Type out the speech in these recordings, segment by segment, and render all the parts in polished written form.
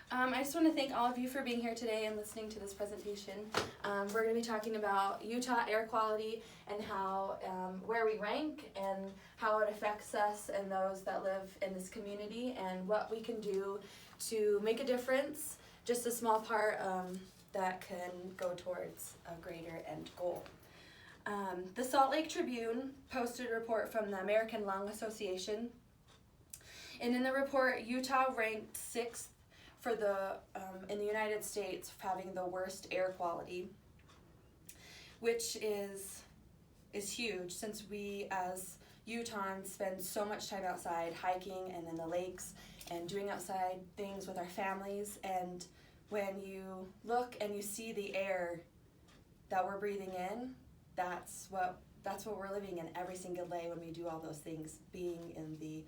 I just want to thank all of you for being here today and listening to this presentation. We're going to be talking about Utah air quality and how, where we rank and how it affects us and those that live in this community and what we can do to make a difference, just a small part that can go towards a greater end goal. The Salt Lake Tribune posted a report from the American Lung Association, and in the report, Utah ranked 6th for in the United States for having the worst air quality, which is huge since we as Utahns spend so much time outside hiking and in the lakes and doing outside things with our families. And when you look and you see the air that we're breathing in, that's what we're living in every single day when we do all those things, being in the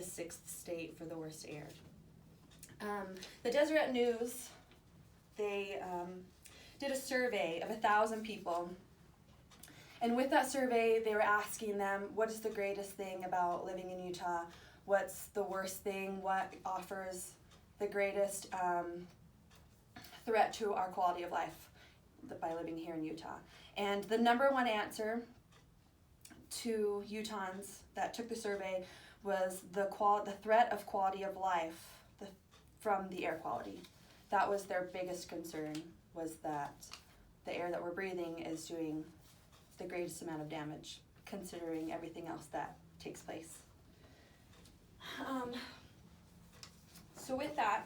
6th state for the worst air. The Deseret News, they did a survey of 1,000 people, and with that survey they were asking them, what is the greatest thing about living in Utah? What's the worst thing? What offers the greatest threat to our quality of life by living here in Utah? And the #1 answer to Utahns that took the survey was the threat of quality of life from the air quality. That was their biggest concern, was that the air that we're breathing is doing the greatest amount of damage, considering everything else that takes place. So with that,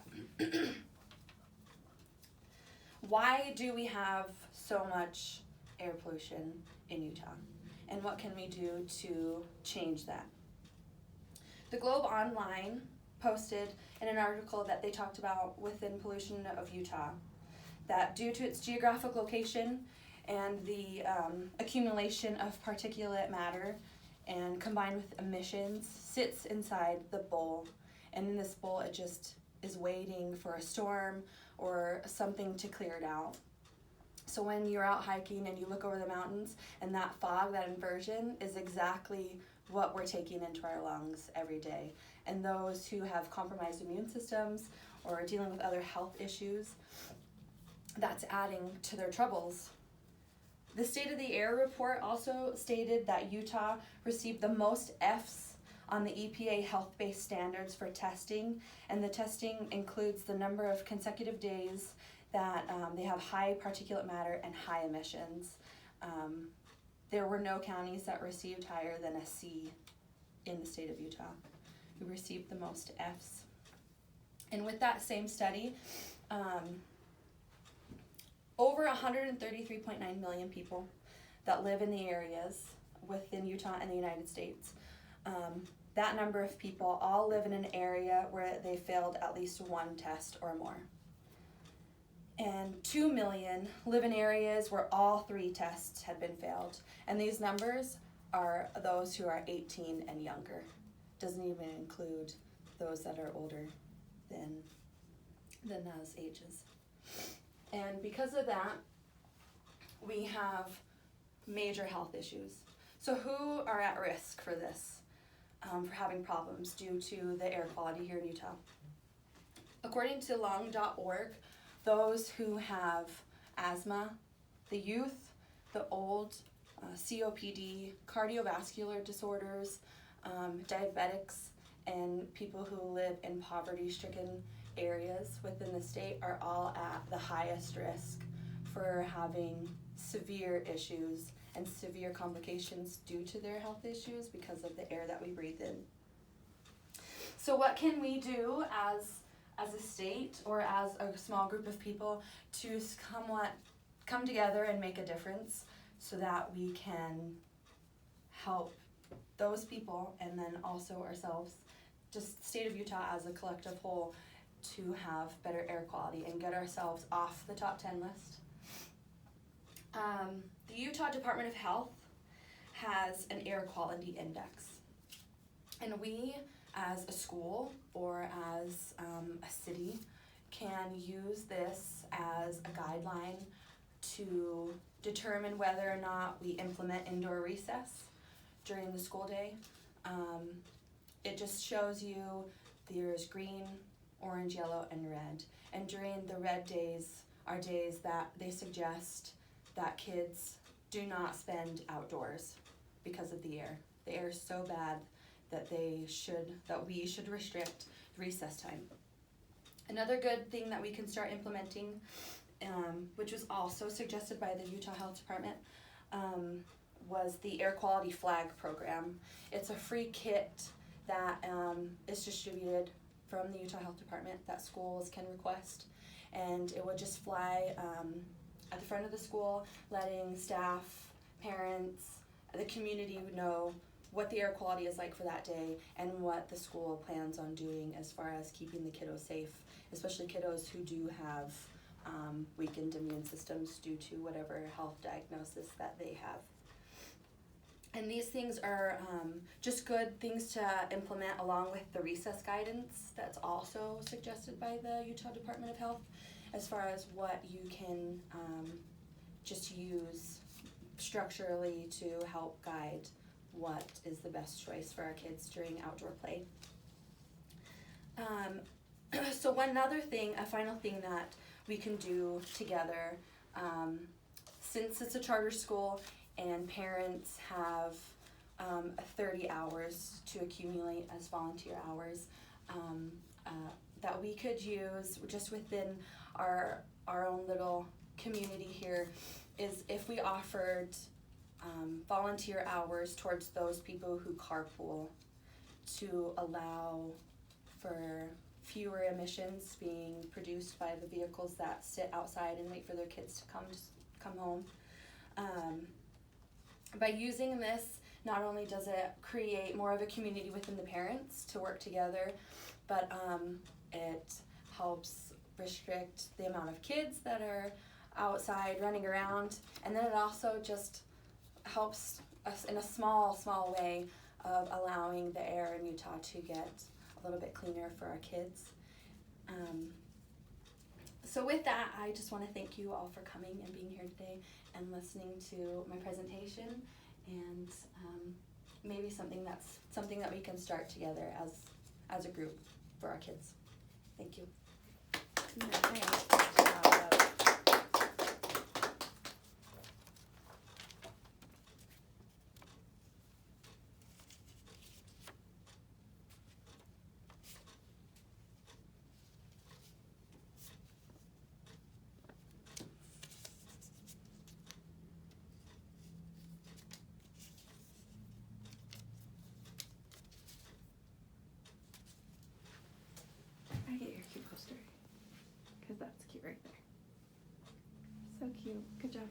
why do we have so much air pollution in Utah? And what can we do to change that? The Globe Online posted in an article that they talked about within pollution of Utah, that due to its geographic location and the accumulation of particulate matter and combined with emissions sits inside the bowl, and in this bowl it just is waiting for a storm or something to clear it out. So when you're out hiking and you look over the mountains, and that fog, that inversion, is exactly what we're taking into our lungs every day. And those who have compromised immune systems or are dealing with other health issues, that's adding to their troubles. The State of the Air report also stated that Utah received the most Fs on the EPA health-based standards for testing, and the testing includes the number of consecutive days that they have high particulate matter and high emissions. There were no counties that received higher than a C in the state of Utah, who received the most Fs. And with that same study, over 133.9 million people that live in the areas within Utah and the United States, that number of people all live in an area where they failed at least one test or more. And 2 million live in areas where all 3 tests had been failed. And these numbers are those who are 18 and younger. Doesn't even include those that are older than those ages. And because of that, we have major health issues. So who are at risk for this, for having problems due to the air quality here in Utah? According to lung.org, those who have asthma, the youth, the old, COPD, cardiovascular disorders, diabetics, and people who live in poverty-stricken areas within the state are all at the highest risk for having severe issues and severe complications due to their health issues because of the air that we breathe in. So what can we do as a state or as a small group of people to come together and make a difference so that we can help those people and then also ourselves, just the state of Utah as a collective whole, to have better air quality and get ourselves off the top 10 list? The Utah Department of Health has an air quality index, and we as a school or as a city can use this as a guideline to determine whether or not we implement indoor recess during the school day. It just shows you there's green, orange, yellow, and red. And during the red days are days that they suggest that kids do not spend outdoors because of the air. The air is so bad that we should restrict recess time. Another good thing that we can start implementing, which was also suggested by the Utah Health Department, was the Air Quality Flag program. It's a free kit that is distributed from the Utah Health Department that schools can request, and it would just fly at the front of the school, letting staff, parents, the community know what the air quality is like for that day and what the school plans on doing as far as keeping the kiddos safe, especially kiddos who do have weakened immune systems due to whatever health diagnosis that they have. And these things are just good things to implement along with the recess guidance that's also suggested by the Utah Department of Health, as far as what you can just use structurally to help guide what is the best choice for our kids during outdoor play. So one other thing, a final thing that we can do together, since it's a charter school and parents have 30 hours to accumulate as volunteer hours, that we could use just within our own little community here, is if we offered volunteer hours towards those people who carpool, to allow for fewer emissions being produced by the vehicles that sit outside and wait for their kids to come home. By using this, not only does it create more of a community within the parents to work together, but it helps restrict the amount of kids that are outside running around, and then it also just helps us in a small way of allowing the air in Utah to get a little bit cleaner for our kids. So with that, I just want to thank you all for coming and being here today and listening to my presentation, and maybe something that we can start together as a group for our kids. Thank you. I get your cute poster, because that's cute right there. So cute. Good job.